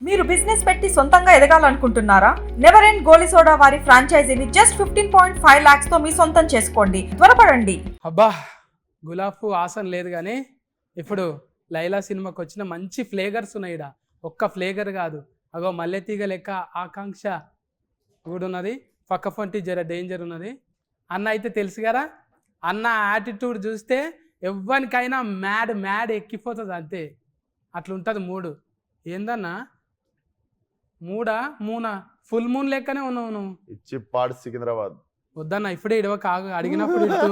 మీరు బిజినెస్ పెట్టి సొంతంగా ఎదగాలనుకుంటున్నారా? నెవర్ ఎండ్ గోలీ సోడా వారి ఫ్రాంచైజీని జస్ట్ 15.5 lakhs తో మీ సొంతం చేసుకోండి. త్వరపడండి. అబ్బా గులాబ్ ఆసన లేదు కానీ ఇప్పుడు లైలా సినిమాకి వచ్చిన మంచి ఫ్లేవర్స్ ఉన్నాయి ఈడ. ఒక్క ఫ్లేవర్ కాదు, అగో మల్లెతీగ లెక్క ఆకాంక్ష కూడా ఉన్నది, పక్క పొంటి జర డేంజర్ ఉన్నది. అన్న అయితే తెలుసు కదా, అన్న యాటిట్యూడ్ చూస్తే ఎవ్వరికైనా మ్యాడ్ ఎక్కిపోతుంది అంతే. అట్లుంటుంది మూడు. ఏందన్నా మూనా ఫుల్ మూన్ లెక్కనే ఉన్నావు నువ్వు. ఇచ్చి పాడు సికింద్రాబాద్ వద్దన్న ఇప్పుడే ఇడవక, అడిగినప్పుడు ఇడుతూ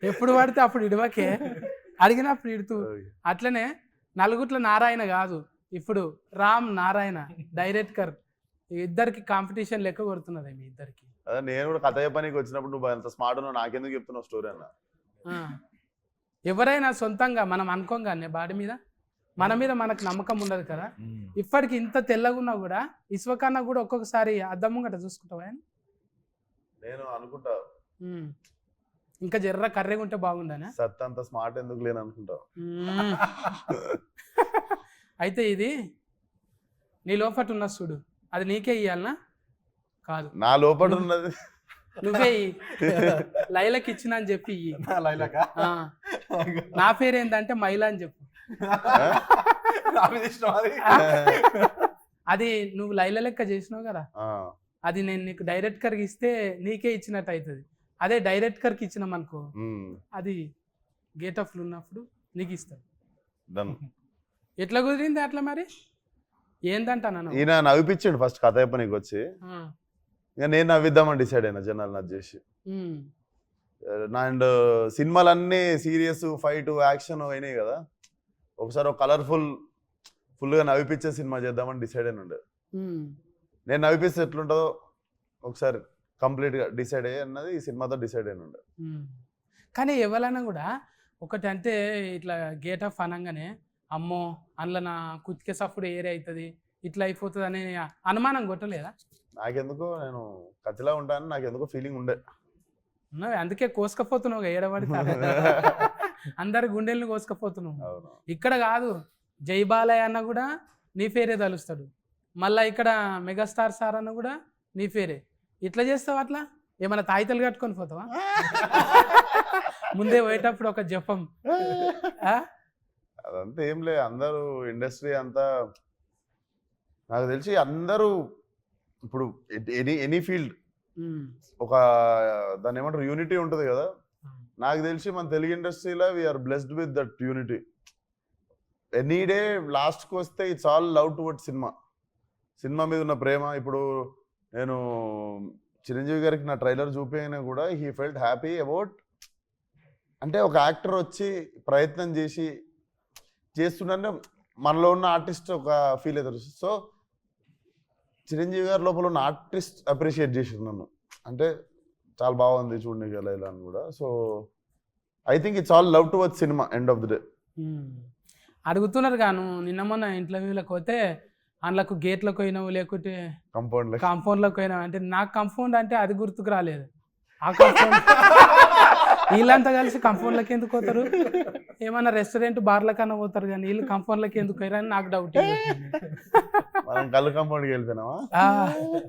ఎప్పుడు పడితే అప్పుడు ఇడవకే, అడిగినప్పుడు ఇడుతూ. అట్లనే నలుగుట్ల నారాయణ కాదు, ఇప్పుడు రామ్ నారాయణ డైరెక్టర్. ఇద్దరికి కాంపిటీషన్ లెక్క కొడుతున్నది మీ ఇద్దరికి. అదే నేను కూడా కథ చెప్పడానికి వచ్చినప్పుడు నువ్వు అంత స్మార్ట్ ఉన్నావు, నాకెందుకు చెప్తున్నావు స్టోరీ అన్న. ఎవరైనా సొంతంగా మనం అనుకోగానే బాడీ మీద మన మీద మనకు నమ్మకం ఉండదు కదా. ఇప్పటికి ఇంత తెల్లగా ఉన్నా కూడా ఇసువకన్నా కూడా ఒక్కొక్కసారి అద్దం గట్ట చూసుకుంటావా? నేను అనుకుంటా ఇంకా జర్ర కర్రెగా ఉంటే బాగుండనే. సత్ అంత స్మార్ట్ ఎందుకు లేని అనుకుంటావు. అయితే ఇది నీ లోపట ఉన్న చూడు, అది నీకే ఇయ్యాలనా? కాదు, నా లోపల ఉన్నది నువ్వే లైలకి ఇచ్చిన అని చెప్పి ఇయ్యి. నా పేరు ఏంటంటే మైలా అని చెప్పు. అది నువ్వు లైల లెక్క చేసినావు కదా, అది నేను నీకు డైరెక్టర్కి ఇస్తే నీకే ఇచ్చినట్టు అవుతుంది. అదే డైరెక్టర్కి ఇచ్చినాం అనుకో, అది గేట్ ఆఫ్ ఉన్నప్పుడు నీకు ఇస్తాను. ఎట్లా కుదిరింది అట్లా? మరి ఏందంటా నన్ను ఈయన నవ్విపించాడు ఫస్ట్ కథ చెప్పనీకి వచ్చి, ఇక నేను నవ్విద్దామని డిసైడ్ అయినా జనాలు నచ్చ చేసి. అండ్ సినిమాలన్నీ సీరియస్ ఫైట్ యాక్షన్ అయినాయి కదా, ఒకసారి ఒక కలర్ఫుల్ ఫుల్గా నవ్విపించే సినిమా చేద్దామని డిసైడ్ అయిన ఉండే. నేను నవ్విపిస్తే ఎట్లుంటుందో ఒకసారి కంప్లీట్గా డిసైడ్ అయ్యి అన్నది ఈ సినిమాతో డిసైడ్ అయిన ఉండే. కానీ ఎవరైనా కూడా ఒకటి అంటే ఇట్లా గేట్ ఆఫ్ అనగానే అమ్మో అందులో నా కుతికే సప్పుడు ఏరే అవుతుంది ఇట్లా అయిపోతుంది అనే అనుమానం కొట్టలేదా? నాకెందుకో నేను కత్తిలా ఉంటాను, నాకెందుకో ఫీలింగ్ ఉండే. అందుకే కోసుకపోతున్నావు ఏడబడితే అందరు గుండెల్ని కోసుకపోతున్నావు. ఇక్కడ కాదు, జై బాలయ్య అన్న కూడా నీ పేరే తలుస్తాడు, మళ్ళీ ఇక్కడ మెగాస్టార్ సార్ అన్న కూడా నీ పేరే. ఇట్లా చేస్తావు అట్లా ఏమైనా తాయితలు కట్టుకొని పోతావా? ముందే పోయేటప్పుడు ఒక జపం. అదంతా ఏం లే, అందరూ ఇండస్ట్రీ అంతా నాకు తెలిసి అందరూ ఇప్పుడు ఎనీ ఫీల్డ్ ఒక దాన్ని ఏమంటారు యూనిటీ ఉంటుంది కదా. నాకు తెలిసి మన తెలుగు ఇండస్ట్రీలో we are blessed with that unity. Any day లాస్ట్కి వస్తే it's all love toward cinema మీద ఉన్న ప్రేమ. ఇప్పుడు నేను చిరంజీవి గారికి నా ట్రైలర్ చూపించినా కూడా హీ ఫెల్ట్ హ్యాపీ అబౌట్, అంటే ఒక యాక్టర్ వచ్చి ప్రయత్నం చేస్తుండే మనలో ఉన్న ఆర్టిస్ట్ ఒక ఫీల్ అవుతారు. సో చిరంజీవి గారి లోపల ఉన్న ఆర్టిస్ట్ అప్రిషియేట్ చేసారు నన్ను, అంటే చాలా బాగుంది చూడండి ఇలా అని కూడా. So I think it's all love towards cinema end of the day. అడుగుతున్నారు గాను నిన్న మొన్న ఇంటర్వ్యూలకు పోతే అందులోకి గేట్లకు పోయినావు లేకుంటే కాంపౌండ్లకు పోయినావు అంటే, నాకు కాంపౌండ్ అంటే అది గుర్తుకు రాలేదు. ఆ కాంపౌండ్ వీళ్ళంతా కలిసి కాంపౌండ్లకి ఎందుకు పోతారు? ఏమన్నా రెస్టారెంట్ బార్ల కన్నా పోతారు కానీ వీళ్ళు కాంపౌండ్లకి ఎందుకు పోయారని నాకు డౌట్. కళ్ళు కాంపౌండ్కి వెళ్ళిపోయినావా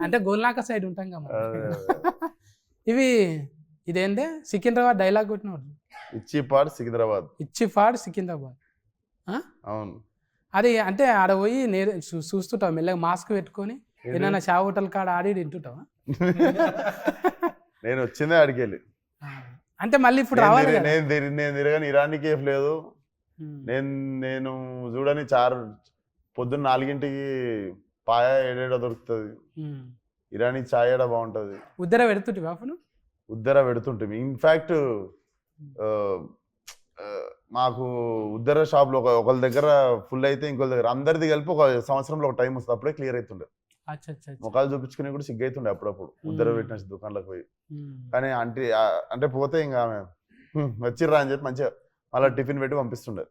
అంటే గోల్నాక సైడ్ ఉంటాం కదా. ఇదేందే సికింద్రాబాద్ డైలాగ్ కొట్టినవాడు, ఇచ్చి పాడు సికింద్రాబాద్. అవును, అది అంటే ఆడ పోయి చూస్తుంటావు మెల్లగా మాస్క్ పెట్టుకొని ఏదైనా షా హోటల్ కాడ ఆడి తింటుంటావా? నేను వచ్చిందే అడిగేళ్ళి, అంటే మళ్ళీ ఇప్పుడు రావాలి. నేను తిరగని ఇరానీ కేఫ్ లేదు, నేను చూడని పొద్దున్న 4 పాయ ఏడేడో దొరుకుతుంది, ఇరానీ చాయ్ ఏడా బాగుంటుంది. ఉద్దర పెడుతుంటివి అప్పుడు? ఉద్దర పెడుతుంటే ఇన్ఫ్యాక్ట్ మాకు ఉద్దర షాప్లో ఒకళ్ళ దగ్గర ఫుల్ అయితే ఇంకొక దగ్గర అందరిది కలిపి ఒక సంవత్సరంలో ఒక టైం వస్తుంది, అప్పుడే క్లియర్ అవుతుండే. ముఖాలు చూపించుకుని కూడా సిగ్గైతుండే అప్పుడప్పుడు ఉద్దర పెట్టిన దుకాణంలోకి పోయి. కానీ అంటే పోతే ఇంకా ఆమె వచ్చిర్రా అని చెప్పి మంచిగా మళ్ళీ టిఫిన్ పెట్టి పంపిస్తుండే.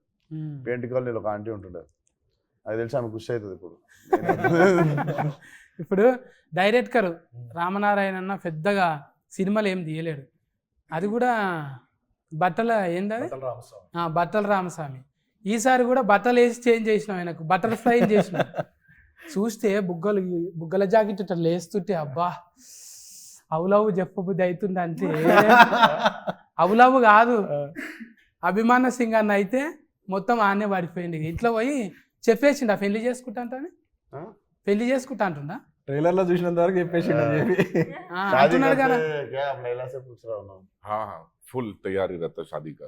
పెయింట్ కాలనీలో ఒక ఆంటీ ఉంటుండే, అది తెలిసి ఆమె ఖుషి అవుతుంది. ఇప్పుడు డైరెక్టర్ రామనారాయణ అన్న పెద్దగా సినిమాలు ఏం తీయలేడు, అది కూడా బట్టల ఏంది బట్టల రామస్వామి. ఈసారి కూడా బట్టలు వేసి చేంజ్ చేసినాం ఆయనకు బటర్ఫ్లై చేసినాం. చూస్తే బుగ్గల జాకెట్ ఇట్లా లేస్తుంటే అబ్బా అవులవు చెప్పబుద్ధి అవుతుంది అంటే అవులవు కాదు అభిమాన సింగ్ అన్న అయితే మొత్తం ఆనే పడిపోయింది. ఇంట్లో పోయి చెప్పేసిండు పెళ్లి చేసుకుంటా అంటానే పెళ్లి చేసుకుంటా అంటుందా ట్రైలర్ లో చూసినంత వరకు చెప్పేసి అంటున్నాడు కదా. हाँ हाँ फुल तैयारी रहता है शादी का.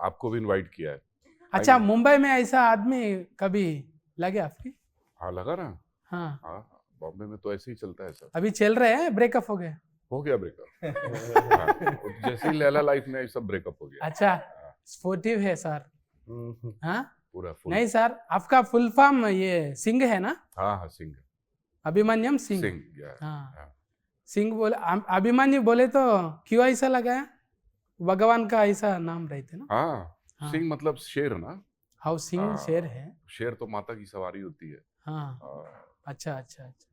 आपको भी इनवाइट किया है. अच्छा मुंबई में ऐसा आदमी कभी लगे आपकी? हाँ लगा ना. हाँ हाँ बॉम्बे में तो ऐसे ही चलता है सब. अभी चल रहे हैं ब्रेकअप हो गए? हो गया ब्रेकअप. जैसे ही लैला लाइफ में सब ब्रेकअप हो गया. अच्छा स्पोर्टिव है सर. हाँ पूरा फुल. नहीं सर आपका फुल फॉर्म ये सिंह है ना? हाँ हाँ सिंह. अभिमन्यम सिंह. सिंह yeah. हाँ सिंह बोले अभिमन्यु बोले तो क्यों ऐसा लगाया? भगवान का ऐसा नाम रहते ना. हाँ हाँ। सिंह मतलब शेर ना. हाउ सिंह हाँ। शेर है. शेर तो माता की सवारी होती है. हाँ हाँ अच्छा अच्छा अच्छा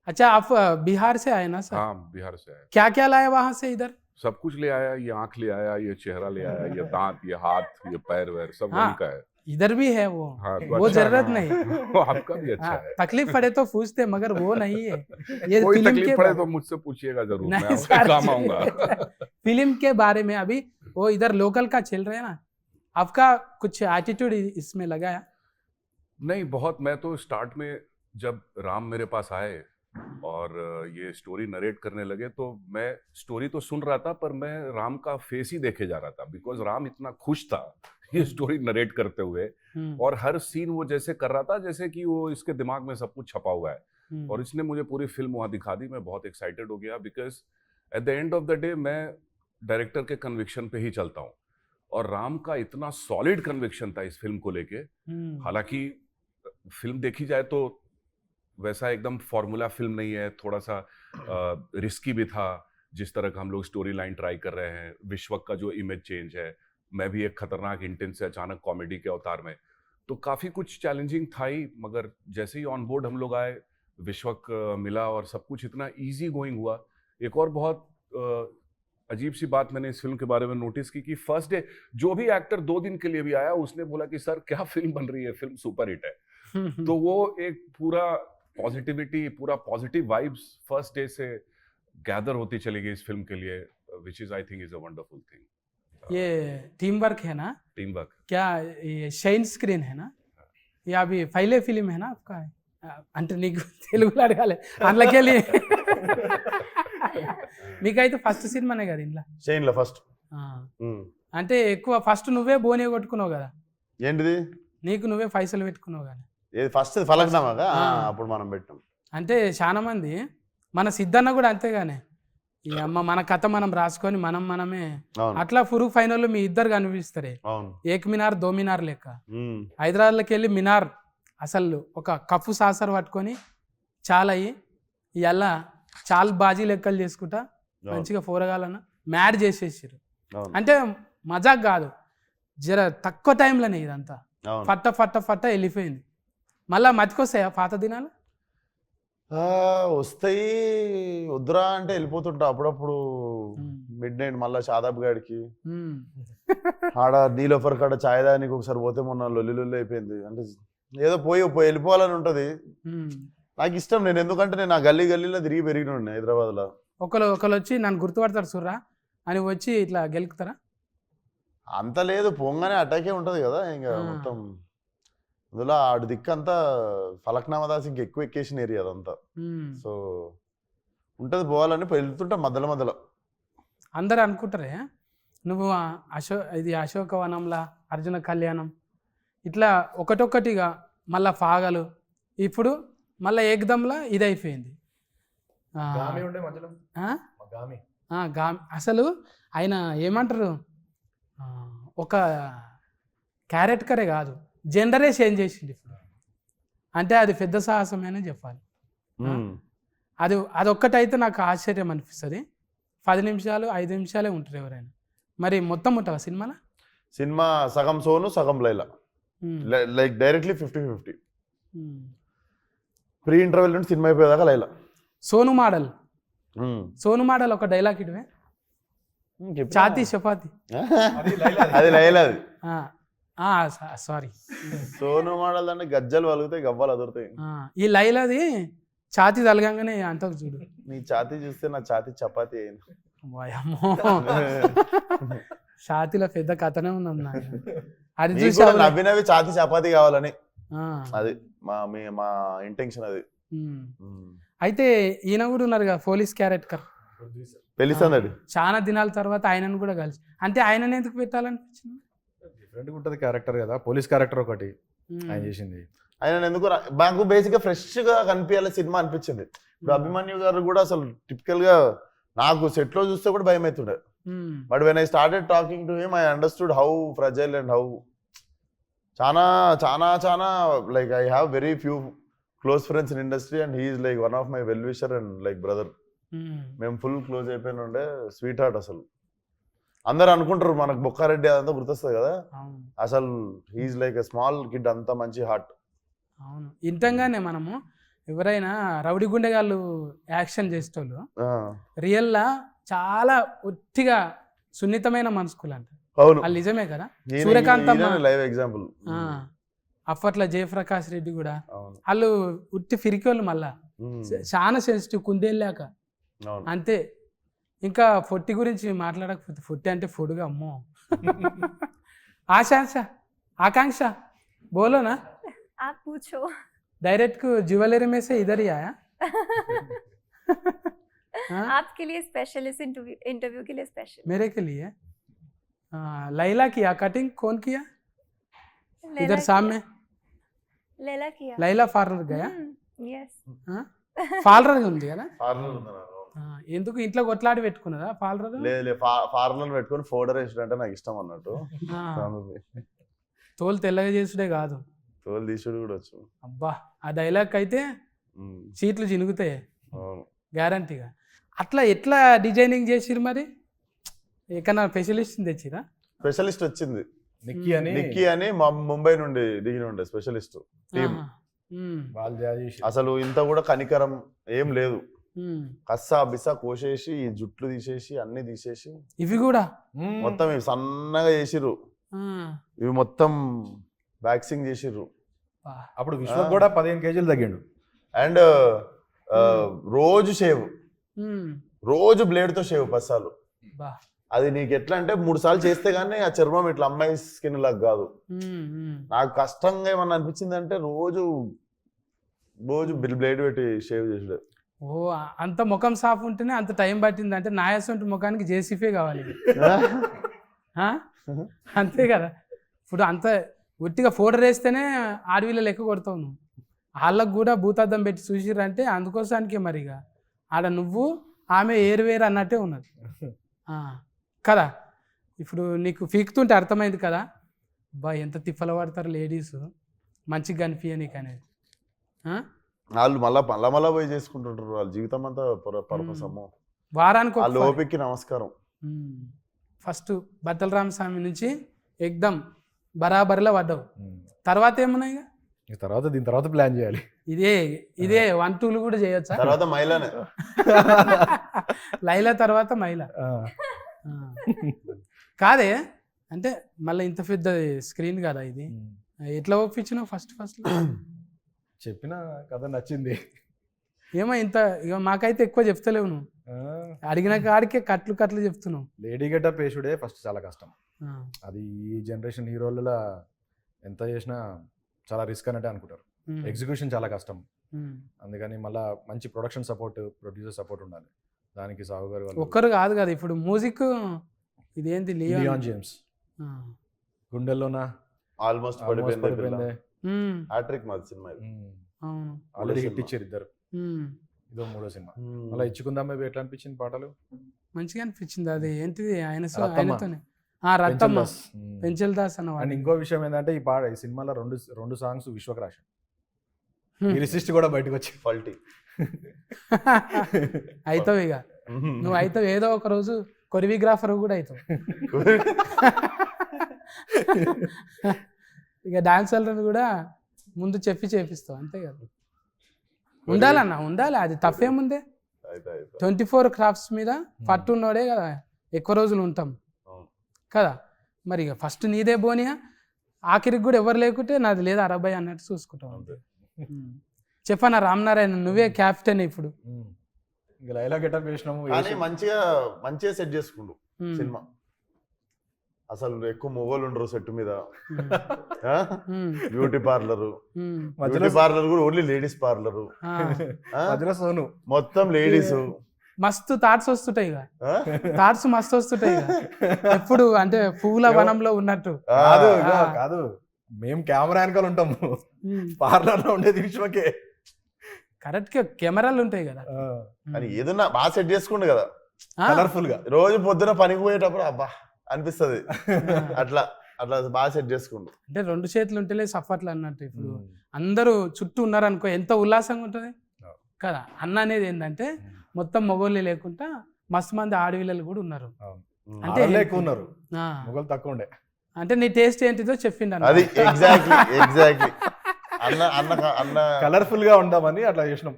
अच्छा आप बिहार से आए ना सर? हाँ, बिहार से आया. क्या क्या लाए वहां से इधर? सब कुछ ले आया. ये आंख ले आया, ये चेहरा ले आया, ये दांत, ये हाथ, ये पैर वैर सब हाँ। वही का है. इधर भी है वो. हाँ तो वो अच्छा जरूरत है. नहीं. वो आपका भी अच्छा हाँ, है. तकलीफ पड़े तो पूछते मगर वो नहीं है. ये कोई फिल्म तकलीफ के पड़े तो मुझसे पूछिएगा जरूर. मैं नहीं आपके सर काम आऊंगा. फिल्म के बारे में अभी वो इधर लोकल का चल रहा है ना आपका कुछ एटीट्यूड इसमें लगाया? नहीं बहुत. मैं तो स्टार्ट में जब राम मेरे पास आए और ये स्टोरी नरेट करने लगे तो मैं स्टोरी तो सुन रहा था पर मैं राम का फेस ही देखे जा रहा था बिकॉज राम इतना खुश था ये स्टोरी नरेट करते हुए और हर सीन वो जैसे कर रहा था जैसे कि वो इसके दिमाग में सब कुछ छपा हुआ है और इसने मुझे पूरी फिल्म वहाँ दिखा दी. मैं बहुत एक्साइटेड हो गया because at the end of the day मैं डायरेक्टर के कन्विक्शन पे ही चलता हूँ और राम का इतना सॉलिड कन्विक्शन था इस फिल्म को लेके. हालांकि फिल्म देखी जाए तो वैसा एकदम फॉर्मूला फिल्म नहीं है. थोड़ा सा रिस्की भी था जिस तरह का हम लोग स्टोरी लाइन ट्राई कर रहे हैं. विश्वक का जो इमेज चेंज है, मैं भी एक खतरनाक इंटेंस से अचानक कॉमेडी के अवतार में, तो काफ़ी कुछ चैलेंजिंग था ही. मगर जैसे ही ऑन बोर्ड हम लोग आए विश्वक मिला और सब कुछ इतना ईजी गोइंग हुआ. एक और बहुत अजीब सी बात मैंने इस फिल्म के बारे में नोटिस की कि फर्स्ट डे जो भी एक्टर 2 दिन के लिए भी आया उसने बोला कि सर क्या फिल्म बन रही है, फिल्म सुपर हिट है. तो वो एक पूरा पॉजिटिविटी, पूरा पॉजिटिव वाइब्स फर्स्ट डे से गैदर होती चली गई इस फिल्म के लिए which is I think is a wonderful thing. ये टीम वर्क है ना? Team work. क्या ये షైన్ స్క్రీన్ है ना? ये अभी पहले फिल्म है ना आपका? అంటే నీకు తెలుగులో అడగాలి అందులోకెళ్ళి మీకైతే ఫస్ట్ సినిమానే కదా ఇంట్లో షైన్ లో ఫస్ట్. అంటే ఎక్కువ ఫస్ట్ నువ్వే బోనే కొట్టుకున్నావు కదా. ఏంటిది? నీకు నువ్వే పైసలు పెట్టుకున్నావు కదా. ఏది ఫస్ట్ ఫలక్నామాగా అప్పుడు మనం పెట్టాం. అంటే చాలా మంది మన సిద్ధన్న కూడా అంతేగానే ఈ అమ్మ మన కథ మనం రాసుకొని మనమే అట్లా ఫురుగు ఫైనల్ మీ ఇద్దరు కనిపిస్తారే. ఏక్ మినార్ దో మినార్ లెక్క హైదరాబాద్లోకి వెళ్ళి మినార్ అసలు ఒక కప్పు సాసర్ పట్టుకొని చాలా అయ్యి ఇలా చాలా బాజీ లెక్కలు చేసుకుంటా మంచిగా పోరగాలన్న మ్యాడ్ చేసేసారు. అంటే మజాక్ కాదు, జర తక్కువ టైంలోనే ఇదంతా ఫట్ట ఫట్ట ఫట్ట వెళ్ళిపోయింది. మళ్ళా మతికొస్తాయా పాత దినాలు? వస్తాయి. వద్దురా అంటే వెళ్ళిపోతుంటా అప్పుడప్పుడు. మిడ్ నైట్ మళ్ళీ షాదాబ్ గాడికి ఆడ నీలోఫర్ కాడ ఛాయ్ దానికి ఒకసారి పోతే మొన్న లొల్లి అయిపోయింది. అంటే ఏదో పోయి వెళ్ళిపోవాలని ఉంటది. నాకు ఇష్టం. నేను ఎందుకంటే నేను ఆ గల్లీలో తిరిగి పెరిగిన హైదరాబాద్ లో. ఒకరు వచ్చి నన్ను గుర్తుపడతారు సుర్రా అని వచ్చి ఇట్లా గెలుకుతారా? అంత లేదు, పొంగానే అటాకే ఉంటది కదా ఇంకా మొత్తం. అందులో ఆడు దిక్కంతా ఫలక్నామా దాసి ఇంకా ఎక్కువ ఎక్కేసిన ఏరియా అదంతా. సో ఉంటది పోవాలని వెళ్తుంటా మధ్యలో. అందరు అనుకుంటారే నువ్వు ఇది అశోకవనంలా అర్జున కళ్యాణం ఇట్లా ఒకటొక్కటిగా మళ్ళా ఫాగలు ఇప్పుడు మళ్ళీ ఏకదంలా ఇది అయిపోయింది. అసలు ఆయన ఏమంటారు ఒక క్యారెక్టరే కాదు జెండరే చేంజ్ చేసింది ఇప్పుడు. అంటే అది పెద్ద సాహసమేనే చెప్పాలి. అదొక్కటైతే నాకు ఆశ్చర్యం అనిపిస్తుంది. 10 నిమిషాలు 5 నిమిషాలే ఉంటారు ఎవరైనా. మరి మొత్తం ఉంటావా సినిమాలో? సినిమా సగం సోను సగం Laila, like directly 50-50. Pre interval నుండి సినిమా అయిపోయేదాకా లైలా. సోను మోడల్ ఒక డైలాగ్ ఇటువే ఛాతీ చపాతి అది లైలా. అది సారీ. సోను మోడల్ అంటే గజ్జలు వలుగుతాయి, గవ్వలు అదురుతాయి. ఈ లైలాది ఛాతీ తలగంగానే అంత చూడు. నీ ఛాతీ చూస్తే నా ఛాతీ చపాతీ అయింది. వాయమ్మో, ఛాతీలో పెద్ద కథనే ఉందన్న. అది నీకు చూసి కూడా నవ్వి నవ్వి ఛాతీ చపాతీ కావాలని, ఆ, అది మా ఇంటెన్షన్ అది. అయితే ఈయన కూడా ఉన్నారు కదా పోలీస్ క్యారెక్టర్, తెలుస్తుంది. చాలా దినాల తర్వాత ఆయనను కూడా కలిసి, అంటే ఆయనను ఎందుకు పెట్టాలనిపించింది? డిఫరెంట్గా ఉంటుంది క్యారెక్టర్ కదా, పోలీస్ క్యారెక్టర్ ఒకటి ఆయన చేసింది. ఆయన ఎందుకు నాకు బేసిక్ గా ఫ్రెష్ గా కనిపించాలి సినిమా అనిపించింది. ఇప్పుడు అభిమన్యు గారు కూడా అసలు టిపికల్ గా నాకు సెట్ లో చూస్తే కూడా భయం అవుతుండే. But when I started talking to him I understood how fragile and how చాలా చాలా చాలా like I have very few close friends in industry and he is like one of my well wisher and like brother. మేము full close అయిపోయిన ఉండే, sweet heart. అసలు అందరు అనుకుంటారు మనకు బొక్కారెడ్డి అదంతా గుర్తొస్తుంది కదా, అసలు he is like a small kid, అంత మంచి హార్ట్. అవును, ఇంతంగానే మనము ఎవరైనా రౌడీ గుండెగాళ్ళు యాక్షన్ చేసేటోళ్ళు రియల్లా చాలా ఒట్టిగా సున్నితమైన మనసుకులు అంట. అవును, అది నిజమే కదా. Suryakant live example. అప్పట్లో జయప్రకాష్ రెడ్డి కూడా వాళ్ళు ఉట్టి ఫిరికోళ్ళు, మళ్ళా చాలా సెన్సిటివ్, కుందేళ్ళాక అంతే. ఇంకా ఫొట్టి గురించి మాట్లాడకపోతే, ఫొట్టి అంటే ఫొడుగా అమ్మో. ఆకాంక్ష బోలో నా आप पूछो. डायरेक्ट को ज्वेलरी में से इधर ही आया. आपके लिए स्पेशल, इस इंटरव्यू के लिए स्पेशल. मेरे के लिए लैला किया कटिंग, कौन किया इधर सामने? लैला किया. लैला पार्लर गया. यस. పార్లర్ ఉంది కదా, పార్లర్ ఉంది. ఎందుకు ఇంట్లో కొట్లాడి పెట్టుకున్నదా పార్లర్? లేదు, పార్లర్ పెట్టుకుని ఫోటో వేసుడు అంటే నాకు ఇష్టం అన్నట్టు. తోలు తెల్లగా చేసుడే కాదు, తోలు తీసుడు కూడా వచ్చు. అబ్బా, ఆ డైలాగ్ అయితే సీట్లు చినుగుతాయి గ్యారంటీగా. అట్లా ఎట్లా డిజైనింగ్ చేసిరు మరి? ఎక్కడన్నా స్పెషలిస్ట్ తెచ్చిరా? స్పెషలిస్ట్ వచ్చింది, నిక్కీ అని మా ముంబై నుండి దిగిన ఉండే స్పెషలిస్ట్ టీమ్. అసలు ఇంత కూడా కనికరం ఏం లేదు, కస్సా బిస్సా కోసేసి ఈ జుట్లు తీసేసి అన్ని తీసేసి ఇవి కూడా మొత్తం ఇవి సన్నగా చేసిర్రు, ఇవి మొత్తం వ్యాక్సింగ్ చేసిర్రు. అప్పుడు విశ్వ కూడా 15 kg తగ్గిండు. అండ్ రోజు షేవ్, రోజు బ్లేడ్ తో షేవ్ పస్సాలు. అది నీకు ఎట్లా అంటే 3 సార్లు చేస్తే గానీ ఆ చర్మం ఇట్లా అమ్మాయి స్కిన్ లాగా కాదు. నాకు కష్టంగా ఏమన్నా అనిపించింది అంటే రోజు బ్లేడ్ పెట్టి షేవ్ చేసాడు. ఓ, అంత ముఖం సాఫ్ ఉంటేనే అంత టైం పట్టింది అంటే నాయసంటి ముఖానికి జేసీఫే కావాలి. అంతే కదా. ఇప్పుడు అంత ఒట్టిగా ఫోటో వేస్తేనే ఆడవిళ్ళ లెక్క కొడతావు నువ్వు. వాళ్ళకు కూడా భూతార్థం పెట్టి చూసిరంటే అందుకోసానికే మరిగా ఆడ నువ్వు ఆమె ఏరువేరు అన్నట్టే ఉన్నది కదా. ఇప్పుడు నీకు పీకుతుంటే అర్థమైంది కదా, బా ఎంత తిప్పలు పడతారు లేడీస్ మంచిగా కనిపించనీకి అనేది. వాళ్ళు మళ్ళా పోయి చేసుకుంటుంటారు, వాళ్ళ జీవితం అంతా పర్పస్. అమ్మో, వారానికి వాళ్ళ ఓపికకి నమస్కారం. ఫస్ట్ బత్తల రామస్వామి నుంచి ఎగ్దమ్ బరాబరిలో పడ్డావు. తర్వాత ఏమున్నాయి? తర్వాత దీని తర్వాత ప్లాన్ చేయాలి. ఇదే 1, 2 కూడా చేయొచ్చా? తర్వాత మైలానే, లైలా తర్వాత మైలా కాదే. అంటే మళ్ళీ ఇంత పెద్ద స్క్రీన్ కదా ఇది, ఎట్లా ఒప్పించినావు ఫస్ట్ చెప్పిన కథ నచ్చింది ఏమో. ఇంత ఇక మాకైతే ఎక్కువ చెప్తలేవు నువ్వు, అడిగిన కాడికే కట్లు చెప్తున్నావు. లేడీ గెటప్ వేసుడే ఫస్ట్ చాలా కష్టం. అది ఈ జనరేషన్ హీరోలలో ఎంత చేసినా చాలా రిస్క్ అన్నట్టే అనుకుంటారు. ఎగ్జిక్యూషన్ చాలా కష్టం. అందుకని మళ్ళీ మంచి ప్రొడక్షన్ సపోర్ట్, ప్రొడ్యూసర్ సపోర్ట్ ఉండాలి. దానికి సాగు గారు ఒక్కరు కాదు కదా. ఇప్పుడు మ్యూజిక్ ఇదేంటి లియాన్ జేమ్స్ గుండెల్లోనా ఆల్మోస్ట్ పడిపోయింది. హ్యాట్రిక్ మాది సినిమా, ఆల్రెడీ హిట్ ఇచ్చారు ఇద్దరు. ఇదో 3వ సినిమా. మళ్ళీ ఇచ్చుకుందామే ఎట్లా అనిపించింది? పాటలు మంచిగా అనిపించింది. అది ఏంటిది ఆయనతోనే రత్తమ్మ, పెంచల్ దాస్ అన్న. అండ్ ఇంకో విషయం ఏంటంటే ఈ సినిమాలో రెండు సాంగ్స్ విశ్వక్ రాశాడు. లిరిసిస్ట్ కూడా బయటకు వచ్చి ఫాల్టీ అవుతావు. ఇక నువ్వు అవుతావు, ఏదో ఒక రోజు కొరియోగ్రాఫర్ కూడా అవుతావు. ఇక డాన్సర్లను కూడా ముందు చేపిస్తావు, అంతే కదా. ఉండాలన్నా, ఉండాలి. అది తప్పేముందే. 24 క్రాఫ్ట్స్ మీద పట్టున్నోడే కదా ఎక్కువ రోజులు ఉంటాం కదా. మరి ఇక ఫస్ట్ నీదే బోనియా, ఆఖరికి కూడా ఎవరు లేకుంటే నాది లేదు అరబై అన్నట్టు చూసుకుంటాం అంతే. చెప్పనా రామనారాయణ నువ్వే క్యాప్టెన్ ఇప్పుడు. ఇంకా లైలా గెటప్ వేసినాము కానీ మంచిగా సెట్ చేసుకుండు సినిమా. అసలు ఎక్కువ మొగోళ్ళు ఉండరు సెట్ మీద. బ్యూటీ పార్లర్ కూడా ఓన్లీ లేడీస్ పార్లర్, మధ్యలో సోను మొత్తం లేడీస్. మస్తు థాట్స్ వస్తుంటాయి ఇక, థాట్స్ మస్తు వస్తుంటాయి ఇక. ఎప్పుడు అంటే పువ్వుల వనంలో ఉన్నట్టు. కాదు మేము కెమెరా వెనకాల ఉంటాము, పార్లర్ లో ఉండేది విశ్వకే. కరెక్ట్ గా కెమెరాలు ఉంటాయి కదా. అని ఏదన్నా బాగా సెట్ చేసుకుండు కదా కలర్ఫుల్ గా. రోజు పొద్దున పనికి పోయేటప్పుడు అబ్బా అనిపిస్తుంది. అట్లా అట్లా బాగా సెట్ చేసుకుండు. అంటే 2 చేతులు ఉంటేనే సఫర్లు అన్నట్టు. ఇప్పుడు అందరూ చుట్టూ ఉన్నారనుకో ఎంత ఉల్లాసంగా ఉంటుంది కదా. అన్న అనేది ఏంటంటే మొత్తం మొగోళ్ళే లేకుండా మస్తు మంది ఆడపిల్లలు కూడా ఉన్నారు. అంటే ఎక్కువ ఉన్నారు, మొగలు తక్కువ ఉండే. అంటే నీ టేస్ట్ ఏంటిదో చెప్పిండు అది. ఎగ్జాక్ట్లీ అన్న కలర్ఫుల్ గా ఉందామని అట్లా చేసినాం.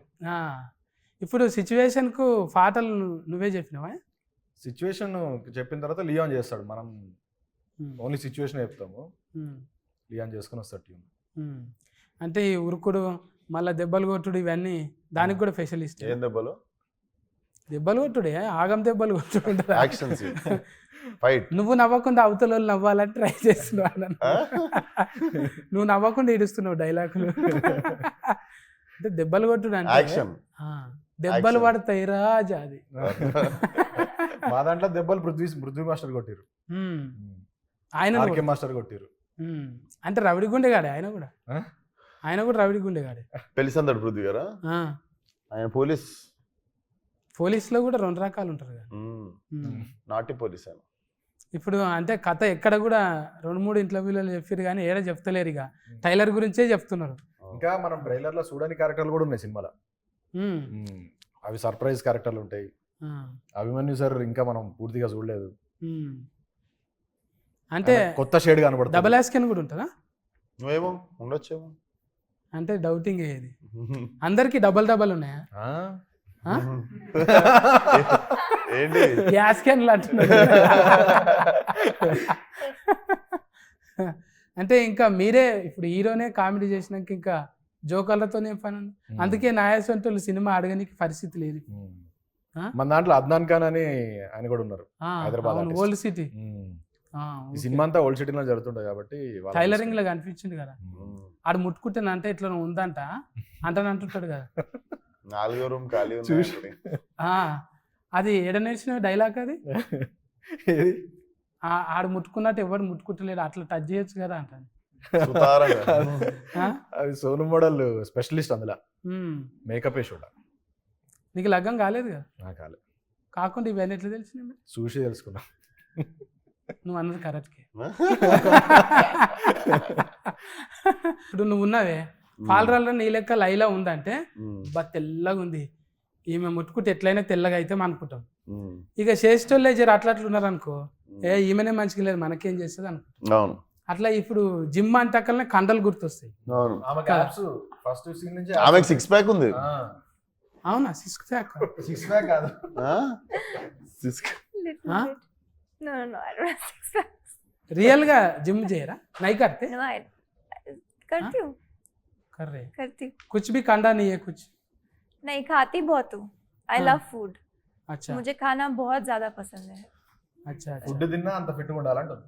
ఇప్పుడు సిచ్యువేషన్ కు పాటలు నువ్వే చెప్పినావా? సిచ్యువేషన్ చెప్పిన తర్వాత లియాన్ చేస్తాడు, మనం ఓన్లీ సిచ్యువేషన్ చెప్తాము, లియాన్ చేసుకుని వస్తాడు ట్యూన్. అంటే ఈ ఉరుకుడు మళ్ళీ దెబ్బలు కొట్టుడు ఇవన్నీ దానికి కూడా స్పెషలిస్ట్. ఏం దెబ్బలు? దెబ్బలు కొట్టుడే, ఆగం దెబ్బలు కొట్టుడు, ఫైట్. నువ్వు నవ్వకుండా అవతల వాళ్ళు నవ్వాలని ట్రై చేస్తున్నావు. నువ్వు నవ్వకుండా ఇడుస్తున్నావు డైలాగులు. అంటే దెబ్బలు కొట్టుడు అంటే దెబ్బలు పడతాయి రాజా. అది మా దాంట్లో దెబ్బలు పృథ్వీ మాస్టర్ కొట్టిరు, ఆయన మాస్టర్ కొట్టిరు. అంటే రవిడి గుండెగాడే ఆయన కూడా రవిడి గుండెగాడే. పెళ్లిసందడు పృథ్వీ గారా? ఆయన పోలీస్లో కూడా 2 రకాలు ఉంటారు కదా. నాటి పోలీస్ ఆయన. ఇప్పుడు అంటే కథ ఎక్కడ కూడా 2-3 ఇంటర్వ్యూలలో చెప్పారు కానీ ఏడా చెప్తలేరు. ఇక టైలర్ గురించే చెప్తున్నారు. ఇంకా మనం ట్రైలర్ లో చూడని క్యారెక్టర్లు కూడా ఉన్నాయి సినిమాలో. అవి సర్ప్రైజ్ క్యారెక్టర్లు ఉంటాయి. అభిమన్యు సార్ ఇంకా మనం పూర్తిగా చూడలేదు, అంటే కొత్త షేడ్ కనబడుతుంది. డబల్ యాస్కెన్ కూడా ఉంటుందా? నువ్వేమో ఉండొచ్చేమో అంటే డౌటింగ్ ఏది. అందరికి డబల్ ఉన్నాయా? ఏంటి యాస్కెన్లు అంటున్నారు. అంటే ఇంకా మీరే ఇప్పుడు హీరోనే కామెడీ చేసినాక ఇంకా జోకర్లతోనే పని. అందుకే నాయసంటోళ్ళు సినిమా అడగనికి పరిస్థితి లేదు. మన దాంట్లో అద్నాన్ ఖాన్ అని ఆయన కూడా ఉన్నారు, హైదరాబాద్ ఓల్డ్ సిటీ. ఈ సినిమా అంతా ఓల్డ్ సిటీలో జరుగుతుంటాయి కాబట్టి టైలరింగ్ లో కనిపించింది కదా. ఆడు ముట్టుకుంటానంటే ఇట్లా ఉందంట అంటానంటుంటాడు కదా. 4వ రూమ్ ఖాళీ ఉంది. అది ఏడ నేర్చిన డైలాగ్ అది. ఆడు ముట్టుకున్నట్టు ఎవరు ముట్టుకుంటలేడు, అట్లా టచ్ చేయొచ్చు కదా అంటాను. అది సోను మోడల్ స్పెషలిస్ట్ అందులో మేకప్ వేసాడు. నీకు లగ్గం కాలేదు కదా? కాలేదు. కాకుండా ఇవన్నీ ఎట్లా తెలిసినాయి? చూసి తెలుసుకున్నా. నువ్వు అన్నది కరెక్ట్కే. ఇప్పుడు నువ్వు ఉన్నావే పాలరాల్లో నీ లెక్క లైలా ఉందంటే బా తెల్లగా ఉంది, ఈమె ముట్టుకుంటే ఎట్లయినా తెల్లగా అయితే అనుకుంటాం. ఇక చేసేటోళ్ళే జర అట్లా ఉన్నారు అనుకో, ఈమెనే మంచిగా లేదు మనకేం చేస్తుంది అనుకుంటాం. అట్లా ఇప్పుడు జిమ్ అంటే అక్కడనే కండలు గుర్తొస్తాయి. ఆమెకు 6 ప్యాక్ ఉంది. అవునా? 6 ప్యాక్ కాదు, రియల్ గా జిమ్ చేయరా? नहीं करते? करती हूँ, कर रहे करती हूँ. कुछ भी कंडा नहीं है कुछ? नहीं, खाती बहुत हूँ. I love food. अच्छा, मुझे खाना बहुत ज्यादा पसंद है. अच्छा अच्छा. ఫుడ్ తిన్నా అంత ఫిట్ గా ఉండాలంటుంది.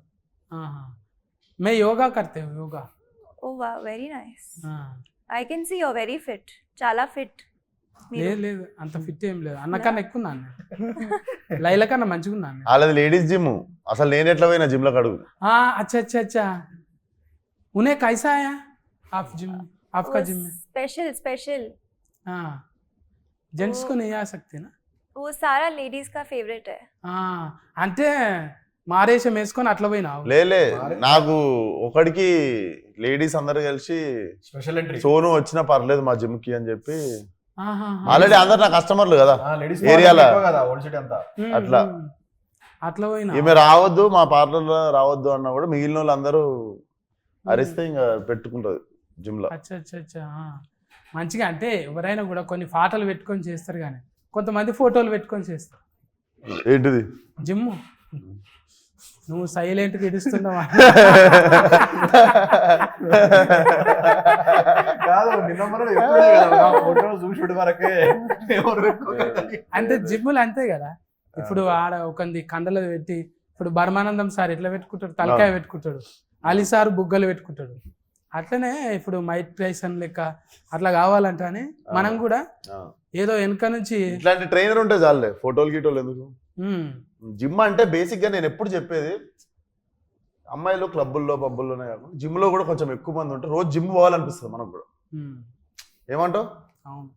मैं योगा करते हूँ, yoga. Oh wow, very nice. I can see you're very fit. చాలా fit. లేదు అంత ఫిట్ ఏం లేదు, అన్నకన్నా ఎక్కువ ఉన్నాను, లైల కన్నా మంచిగా ఉన్నాను. అలాది లేడీస్ జిమ్. అసలు నేను ఎట్లా పోయినా జిమ్ లో అడుగు. अच्छा अच्छा अच्छा. उन्हें कैसा आया आप जिम? आपका जिम में स्पेशल. जेंट्स को नहीं आ सकते ना? वो सारा लेडीज का फेवरेट है. అంటే మారేషం వేసుకొని అట్లా పోయినావు? లేలే, నాకు ఒకడికి లేడీస్ అందరు కలిసి స్పెషల్ ఎంట్రీ సోను వచ్చినా పర్లేదు మా జిమ్ కి అని చెప్పి. ఆల్రెడీ అందరు నా కస్టమర్లు కదా ఏరియాలో, అట్లా పోయినా. ఈమె రావద్దు మా పార్లర్ లో రావద్దు అన్నా కూడా మిగిలిన వాళ్ళు అందరూ అరిస్తే ఇంకా పెట్టుకుంటది జిమ్ లో. అచ్చా మంచిగా. అంటే ఎవరైనా కూడా కొన్ని పాటలు పెట్టుకొని చేస్తారు, కానీ కొంతమంది ఫోటోలు పెట్టుకొని చేస్తారు. ఏంటిది? జిమ్ నువ్వు సైలెంట్గా ఇడుస్తున్నావా? కాదు నిన్న మనం ఎప్పుడే కదా ఫోటో చూసుడు వరకే అంటే జిమ్ములు అంతే కదా. ఇప్పుడు ఆడ ఒకంది కండలు పెట్టి, ఇప్పుడు బర్మానందం సార్ ఎట్లా పెట్టుకుంటాడు, తలకాయ పెట్టుకుంటాడు, అలీ సార్ బుగ్గలు పెట్టుకుంటాడు. అట్లనే ఇప్పుడు మైక్ టైసన్ లెక్క అట్లా కావాలంట అని మనం కూడా ఏదో వెనక నుంచి ఇట్లాంటి ట్రైనర్ ఉంటే చాలే, ఫోటోలు గీటోలు ఎందుకు. ఉమ్, జిమ్ అంటే బేసిక్ గా నేను ఎప్పుడు చెప్పేది, అమ్మాయిలు క్లబ్బుల్లో పబ్బుల్లోనే కాకుండా జిమ్ లో కూడా కొంచెం ఎక్కువ మంది ఉంటే రోజు జిమ్ పోవాలనిపిస్తుంది మనకు కూడా. ఉమ్, ఏమంటావు? అవును.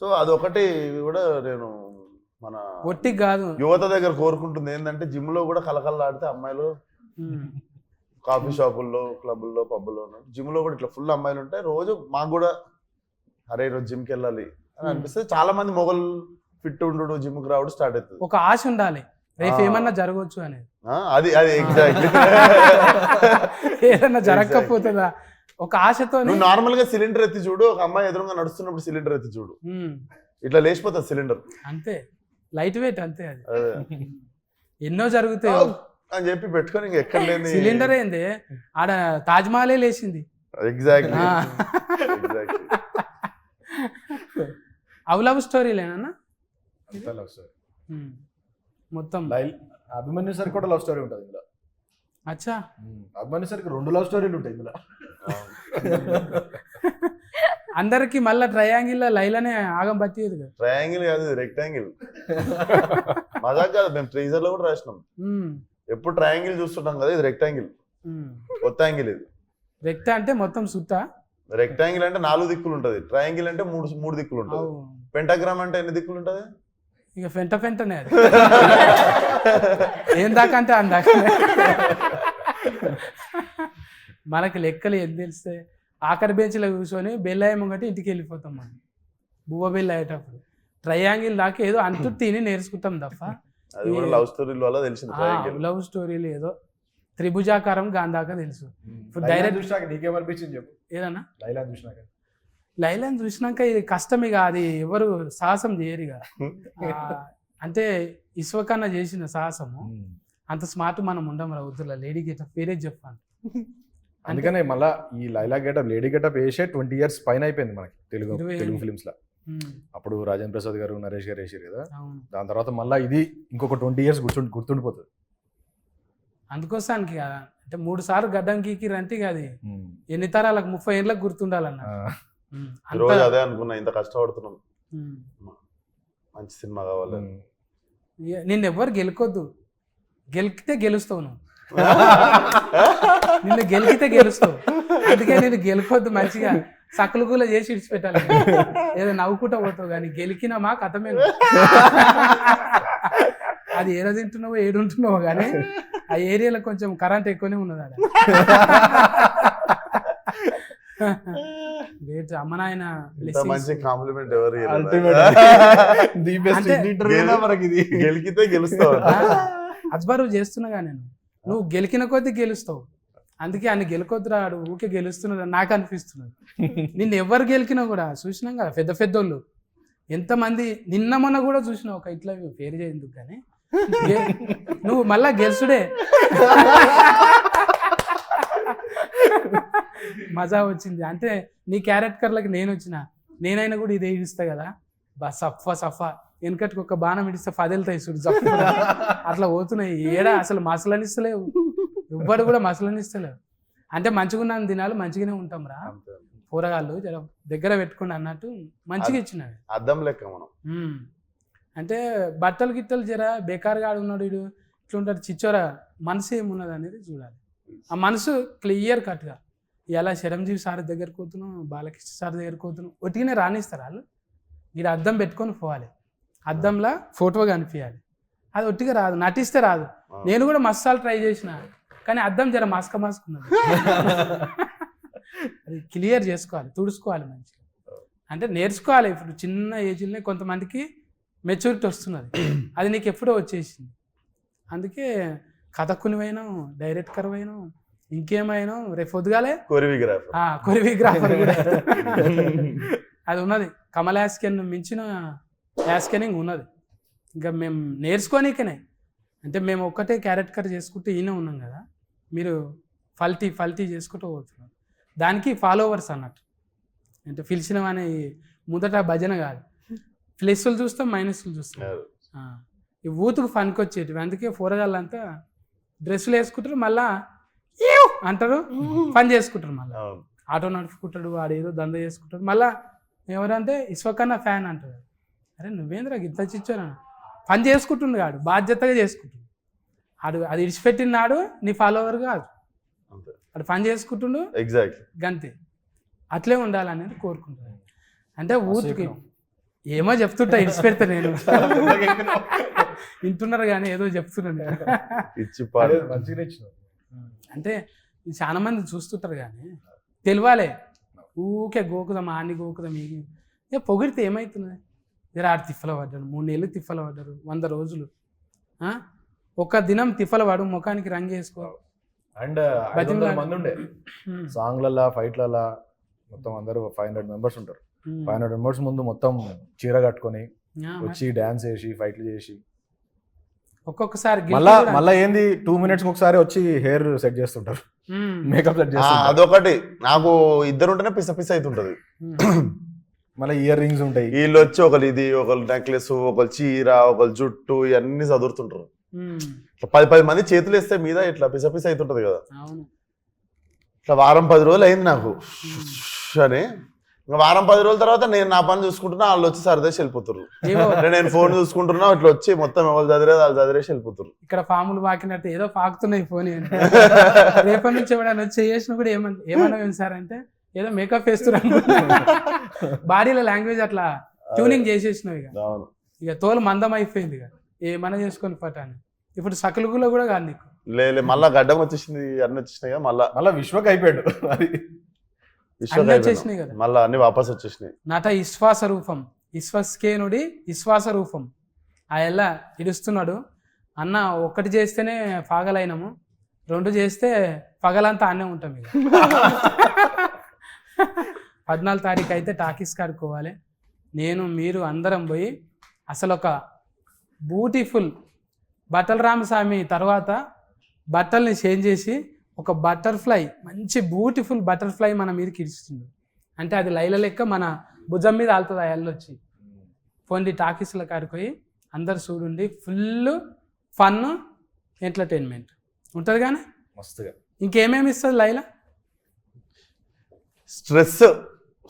సో అదొకటి కూడా నేను మన ఒట్టి కాదు, యువత దగ్గర కోరుకుంటుంది ఏంటంటే, జిమ్ లో కూడా కలకల్లాడితే అమ్మాయిలు ఉమ్, కాఫీ షాపుల్లో క్లబ్బుల్లో పబ్బుల్లో జిమ్ లో కూడా ఇట్లా ఫుల్ అమ్మాయిలు ఉంటాయి. రోజు మాకు కూడా అరే ఈరోజు జిమ్కి వెళ్ళాలి అని అనిపిస్తుంది. చాలా మంది మొగలు ఫిట్ ఉండు జిమ్కి రావడం స్టార్ట్ అవుతుంది. ఒక ఆశ ఉండాలి, రేపు ఏమన్నా జరగవచ్చు అనేది. అది ఎగ్జాక్ట్లీ. ఏదన్నా జరగకపోతుందా ఒక ఆశతో. నువ్వు నార్మల్ గా సిలిండర్ ఎత్తి చూడు, ఒక అమ్మాయి ఎదురుగా నడుస్తున్నప్పుడు సిలిండర్ ఎత్తి చూడు, ఇట్లా లేచిపోతుంది సిలిండర్. అంతే, లైట్ వెయిట్ అంతే. అది అదే ఎన్నో జరుగుతాయి అని చెప్పి పెట్టుకొని ఇంక ఎక్కడ లేని సిలిండర్ ఏంది, ఆడ తాజ్మహలే లేచింది. ఎగ్జాక్ట్లీ. అవి లవ్ స్టోరీలేనా మొత్తం? అభిమన్యు సార్ కూడా లవ్ స్టోరీ ఉంటుంది ఇందులో. అచ్చా, అభిమన్యు సార్కి 2 లవ్ స్టోరీలు ఉంటాయి ఇందులో. అందరికి మళ్ళా ట్రయాంగిల్ లైలానే ఆగం పట్టేది కదా. ట్రయాంగిల్ కాదు, రెక్టాంగిల్. మజాక్ కాదు, మేము ట్రీజర్ లో కూడా రాసినాం. ఎప్పుడు ట్రయాంగిల్ చూస్తుంటాం కదా, ఇది రెక్టాంగిల్, కొత్త యాంగిల్ ఇది. రెక్టా అంటే మొత్తం సుట్టా, రెక్టాంగిల్ అంటే 4 దిక్కులు ఉంటది, ట్రయాంగిల్ అంటే 3 దిక్కులు ఉంటది, పెంటాగ్రామ్ అంటే ఎన్ని దిక్కులు ఉంటది? ఇక ఫెంటనే అది. ఏం దాకా అంటే అందాక. మనకి లెక్కలు ఏం తెలిస్తే ఆఖరి బెంచ్లో కూర్చొని బెల్ ముంగటి ఇంటికి వెళ్ళిపోతాం మనం, బువ్వ బెల్ అయ్యేటప్పుడు. ట్రయాంగిల్ దాకా ఏదో అంటూ తిని నేర్చుకుంటాం తప్ప అది కూడా లవ్ స్టోరీల వల్ల తెలిసింది. లవ్ స్టోరీలు ఏదో త్రిభుజాకారం గాంధాక తెలుసు. ఇప్పుడు డైరెక్ట్ చూసినాక నీకేమనిపించింది చెప్పు. ఏదన్నా లైలాని చూసినాక ఇది కష్టం, ఇక అది ఎవరు సాహసం చేయరు ఇక. అంటే ఇస్వకన్నా చేసిన సాహసము అంత స్మార్ట్ మనం ఉండం రా వద్దులా. లేడీ గెటప్ పేరే చెప్పాను. అందుకనే మళ్ళీ ఈ లైలా గెటప్ లేడీ గెటప్ వేసే 20 years పైన అయిపోయింది మనకి తెలుగు ఫిలిమ్స్ లో. అప్పుడు రాజేంద్ర ప్రసాద్ గారు, నరేష్ గారు వేసారు కదా. దాని తర్వాత మళ్ళీ ఇది ఇంకొక 20 years గుర్తుండిపోతుంది. అందుకోసానికి అంటే 3 సార్లు గడ్డం గీకిరంటే ఇక అది ఎన్ని తరాలకు 30 ఏళ్ళకి గుర్తుండాలన్న. రోజు అదే అనుకున్నా, ఇంత కష్టపడుతున్నాం, మంచి సినిమా కావాలి. నిన్ను ఎవ్వరు గెలుకొద్దు, గెలికితే గెలుస్తావు నువ్వు. నిన్ను గెలికితే గెలుస్తావు, అందుకే నేను గెలుకొద్దు, మంచిగా సకలు కూడా చేసి విడిచిపెట్టాలి. ఏదో నవ్వుకుంటా పోతావు కానీ గెలికినామా కథమే. అది ఏదో తింటున్నావో ఏడుంటున్నావో కానీ ఆ ఏరియాలో కొంచెం కరెంట్ ఎక్కువనే ఉన్నది ఆడ. అమ్మ నాయన మంచి కాంప్లిమెంట్ ఎవరు గెలికితే గెలుస్తావు. అజ్బారు చేస్తున్నాగా నేను, నువ్వు గెలికిన కొద్దీ గెలుస్తావు, అందుకే ఆయన గెలుకొద్దు రాడు, ఊకే గెలుస్తున్నాడు నాకు అనిపిస్తున్నది. నిన్ను ఎవరు గెలికినా కూడా చూసినాం కదా, పెద్ద పెద్దోళ్ళు ఎంతమంది. నిన్న మొన్న కూడా చూసినావు, ఒక ఇట్లా పేరు చేయందుకు కానీ నువ్వు మళ్ళా గెలుసుడే. మజా వచ్చింది అంటే నీ క్యారెక్టర్లకి నేను వచ్చిన, నేనైనా కూడా ఇదే ఇస్తా కదా, సఫా వెనకటికి ఒక బాణం ఇడిస్తే 10 వెళ్తాయి చూడు, జప్పు అట్లా పోతున్నాయి. ఏడా అసలు మసలనిస్తలేవు, ఎవ్వడు కూడా మసలనిస్తలేవు. అంటే మంచిగా ఉన్న దినాలు మంచిగానే ఉంటాం రా, కూరగాయలు జర దగ్గర పెట్టుకుని అన్నట్టు మంచిగా ఇచ్చినాడు. అద్దం లెక్క మనం. అంటే బట్టలు గిట్టలు జర బేకారుగా ఆడున్నాడు వీడు, ఇట్లుంటాడు చిచ్చోరా, మనసు ఏమున్నది అనేది చూడాలి. ఆ మనసు క్లియర్ కట్గా. ఇలా చిరంజీవి సార్ దగ్గరికి పోతున్నాం, బాలకృష్ణ సార్ దగ్గరికి పోతున్నాం, ఒట్టిగానే రాణిస్తారు వాళ్ళు. వీడు అద్దం పెట్టుకొని పోవాలి, అద్దంలో ఫోటో కనిపించాలి. అది ఒట్టిగా రాదు, నటిస్తే రాదు. నేను కూడా మసాలు ట్రై చేసిన, కానీ అద్దం జర మాస్కున్నది. అది క్లియర్ చేసుకోవాలి, తుడుచుకోవాలి మంచిగా. అంటే నేర్చుకోవాలి. ఇప్పుడు చిన్న ఏజ్లోనే కొంతమందికి మెచ్యూరిటీ వస్తున్నది, అది నీకు ఎప్పుడో వచ్చేసింది. అందుకే కథకునివైనా, డైరెక్టర్ అయినా, ఇంకేమైనా రేపు పొద్దుగాలే కొరియోగ్రాఫర్ కూడా అది ఉన్నది. కమల్ యాస్కెన్ మించిన యాస్కెనింగ్ ఉన్నది. ఇంకా మేము నేర్చుకోనికనే అంటే మేము ఒక్కటే క్యారెక్టర్ చేసుకుంటూ ఈయన ఉన్నాం కదా, మీరు ఫల్టీ చేసుకుంటూ పోతున్నారు. దానికి ఫాలోవర్స్ అన్నట్టు. అంటే పిలిచినవనే మొదట భజన కాదు, ప్లస్లు చూస్తాం మైనస్లు చూస్తాం. ఈ ఊతుకు ఫన్కి వచ్చేటివి. అందుకే పోరగాళ్ళంతా డ్రెస్సులు వేసుకుంటారు, మళ్ళా ఏవ్ అంటారు, పని చేసుకుంటారు. మళ్ళీ ఆటో నడుపుకుంటాడు, వాడు ఏదో దంద చేసుకుంటాడు. మళ్ళా ఎవరంటే ఇస్వకన్నా ఫ్యాన్ అంటారు. అరే నువ్వేంద్రా గిట్ల చిచ్చోనా, పని చేసుకుంటుండు కాడు, బాధ్యతగా చేసుకుంటుండు. అది ఇడిచిపెట్టిన నాడు నీ ఫాలోవర్ కాదు, అది పని చేసుకుంటుండు. ఎగ్జాక్ట్లీ గంతే. అట్లే ఉండాలనేది కోరుకుంటున్నాను. అంటే ఊరికి ఏమో చెప్తుంటా, ఇడిచిపెడతా నేను. వింటున్నారు కానీ ఏదో చెప్తున్నాను. మంచిగా ఇచ్చినావు. అంటే చాలా మంది చూస్తుంటారు కానీ తెలియాలే. ఊకే గోకుదాం, ఆన్ని గోకుదాం, ఇక పొగిడితే ఏమవుతున్నది? జర ఆడు తిప్పల పడ్డాడు, 3 నెలలు తిప్పల పడ్డారు, 100 రోజులు. ఒక దినం తిప్పల పడు, ముఖానికి రంగు వేసుకో. అండ్ 500 మంది ఉండే సాంగ్లలా ఫైట్లలా, మొత్తం అందరూ 500 మెంబర్స్ ఉంటారు. 500 మెంబర్స్ ముందు మొత్తం చీర కట్టుకొని వచ్చి డాన్స్ చేసి ఫైట్లు చేసి, ఒక్కొక్కసారి మళ్ళా ఏంది 2 minutes ఒకసారి వచ్చి హెయిర్ సెట్ చేస్తుంటారు, మేకప్ సెట్ చేస్తుంటారు. అదొకటి నాకు ఇద్దరు ఉంటేనే పిస పిస అవుతుంటది. మళ్ళీ ఇయర్ రింగ్స్ ఉంటాయి. వీళ్ళు వచ్చి ఒకరు ఇది, ఒకరు నెక్లెస్, ఒకరు చీర, ఒకరు జుట్టు, ఇవన్నీ చదువుతుంటారు. 10 మంది చేతులు వేస్తే మీద ఇట్లా పిస పిస అవుతుంటది కదా. ఇట్లా వారం 10 రోజులు అయింది నాకు అని. ఇంకా వారం 10 రోజుల తర్వాత నేను నా పని చూసుకుంటున్నా, వాళ్ళు వచ్చి సరదేసి వెళ్ళిపోతారు. నేను ఫోన్ చూసుకుంటున్నా, ఇట్లా వచ్చి మొత్తం ఎవరు చదివేది వాళ్ళు చదివేసి వెళ్ళిపోతారు. ఇక్కడ ఫాములు పాకినట్టు ఏదో పాకుతున్నాయి ఫోన్. రేపటి నుంచి ఎవడన్నా వచ్చి చేసిన కూడా ఏమన్నా సార్ అంటే ఏదో మేకప్ వేస్తున్నారు. బాడీలో లాంగ్వేజ్ అట్లా ట్యూనింగ్ చేసేసినావు. ఇక తోలు మందం అయిపోయింది. ఇక ఏమన్నా చేసుకొని పట్టాను. ఇప్పుడు సకలుగులో కూడా కాదు నీకు. లేదు మళ్ళా గడ్డం వచ్చేసింది, అన్ని వచ్చేసినాయి కదా. మళ్ళా విశ్వక్ అయిపోయాడు. వచ్చేసినాయి కదా, మళ్ళీ అన్ని వాపస్ వచ్చేసినాయి. నట విశ్వాస రూపం, విశ్వస్కేనుడి విశ్వాస రూపం. ఆ ఎలా ఇడుస్తున్నాడు అన్న. 1 చేస్తేనే పగలైనము, 2 చేస్తే పగలంతా అన్నే ఉంటాం. ఇక 14 తారీఖు అయితే టాకీస్ కాడుకోవాలి. నేను మీరు అందరం పోయి అసలు ఒక బ్యూటిఫుల్ బట్టల రామస్వామి తర్వాత బట్టల్ని చేంజ్ చేసి ఒక బటర్ఫ్లై, మంచి బ్యూటిఫుల్ బటర్ఫ్లై మన మీదకి ఇడుస్తుంది. అంటే అది లైల లెక్క మన భుజం మీద ఆలుతుంది. ఆ ఎల్లొచ్చి పోండి టాకీస్ల కాడిపోయి అందరు చూడండి. ఫుల్ ఫన్ ఎంటర్టైన్మెంట్ ఉంటుంది. కానీ మస్తుగా ఇంకేమేమి ఇస్తుంది లైలా?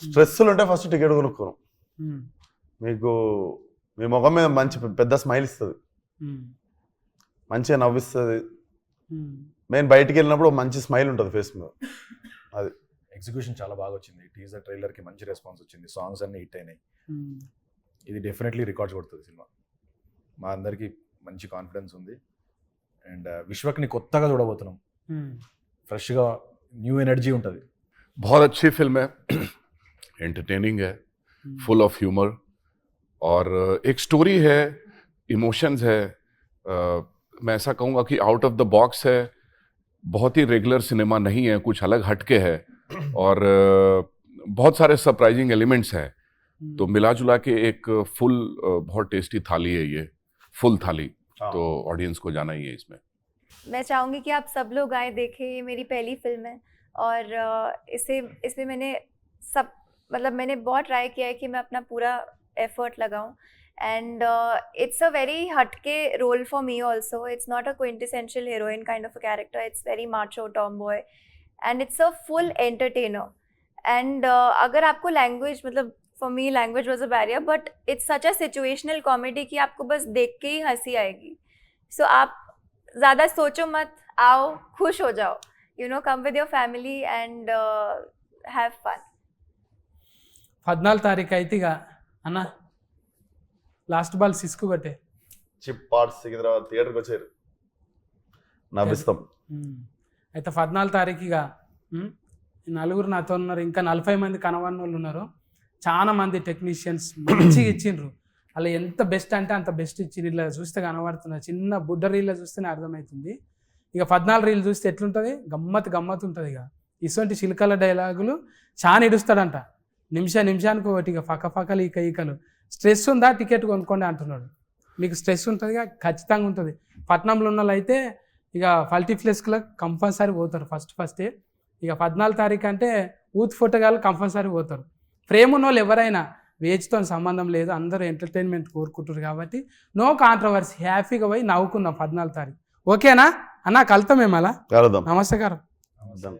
స్ట్రెస్లు ఉంటే ఫస్ట్ టికెట్ కొనుక్కోను. మీకు మీ ముఖం మీద మంచి పెద్ద స్మైల్ ఇస్తుంది, మంచిగా నవ్విస్తుంది. నేను బయటికి వెళ్ళినప్పుడు మంచి స్మైల్ ఉంటుంది ఫేస్ మీద. అది ఎగ్జిక్యూషన్ చాలా బాగా వచ్చింది. టీజర్ ట్రైలర్ కి మంచి రెస్పాన్స్ వచ్చింది. సాంగ్స్ అన్ని హిట్ అయినాయి. ఇది డెఫినెట్లీ రికార్డ్స్ కొడుతుంది సినిమా. మా అందరికి మంచి కాన్ఫిడెన్స్ ఉంది. అండ్ విశ్వక్ని కొత్తగా చూడబోతున్నాం. ఫ్రెష్గా న్యూ ఎనర్జీ ఉంటుంది. बहुत अच्छी फिल्म है, एंटरटेनिंग है, फुल ऑफ ह्यूमर, और एक स्टोरी है, इमोशंस है. मैं ऐसा कहूँगा कि आउट ऑफ द बॉक्स है, बहुत ही रेगुलर सिनेमा नहीं है, कुछ अलग हटके है, और बहुत सारे सरप्राइजिंग एलिमेंट्स हैं. तो मिला जुला के एक फुल बहुत टेस्टी थाली है ये, फुल थाली. तो ऑडियंस को जाना ही है इसमें. मैं चाहूँगी कि आप सब लोग आए देखें. ये मेरी पहली फिल्म है और इसमें मैंने बहुत ट्राई किया है कि मैं अपना पूरा एफर्ट लगाऊं. And it's a very हटके role for me also. It's not a quintessential heroine kind of a character. It's very macho tomboy, and it's a full entertainer. And अगर आपको language, मतलब for me language was a barrier, but it's such a situational comedy कि आपको बस देख के ही हंसी आएगी. So आप ज़्यादा सोचो मत, आओ खुश हो जाओ. You know, come with your family and have fun. 14 తారీఖు అయితే ఇక అన్న లాస్ట్ బాల్ సిస్కు కొట్టే చిప్ పార్ట్స్ సికింద్రాబాద్ థియేటర్కి వచ్చారు, నవ్విస్తాం. అయితే 14 తారీఖు ఇక 4 నాతో ఉన్నారు, ఇంకా 40 మంది కనవన్న వాళ్ళు ఉన్నారు. చాలా మంది టెక్నీషియన్స్ మంచిగా ఇచ్చిండ్రు. అలా ఎంత బెస్ట్ అంటే అంత బెస్ట్ ఇచ్చిండ్రు. ఇలా చూస్తే కనబడుతున్నారు, చిన్న బుడ్డ రీల్లో చూస్తేనే అర్థమవుతుంది. ఇక 14 రీల్ చూస్తే ఎట్లుంటుంది, గమ్మత్ ఉంటుంది. ఇక ఇటువంటి చిలకల డైలాగులు చాలా ఇడుస్తాడంట. నిమిషానికి ఒకటి ఇక పక్కలు ఈకలు. స్ట్రెస్ ఉందా టికెట్ కొనుక్కోండి అంటున్నాడు. మీకు స్ట్రెస్ ఉంటుందిగా, ఖచ్చితంగా ఉంటుంది. పట్నంలో ఉన్న వాళ్ళు అయితే ఇక మల్టీప్లెక్స్లో కంపల్సరీ పోతారు ఫస్టే. ఇక 14 తారీఖు అంటే యూత్ ఫోటోగాళ్ళు కంపల్సరీ పోతారు. ప్రేమ ఉన్న వాళ్ళు ఎవరైనా వేజ్తో సంబంధం లేదు, అందరూ ఎంటర్టైన్మెంట్ కోరుకుంటారు కాబట్టి నో కాంట్రవర్సీ, హ్యాపీగా పోయి నవ్వుకుందాం 14 తారీఖు. ఓకేనా అన్న? కలుతాం మేము అలా. కలుద్దాం. నమస్కారం. Done.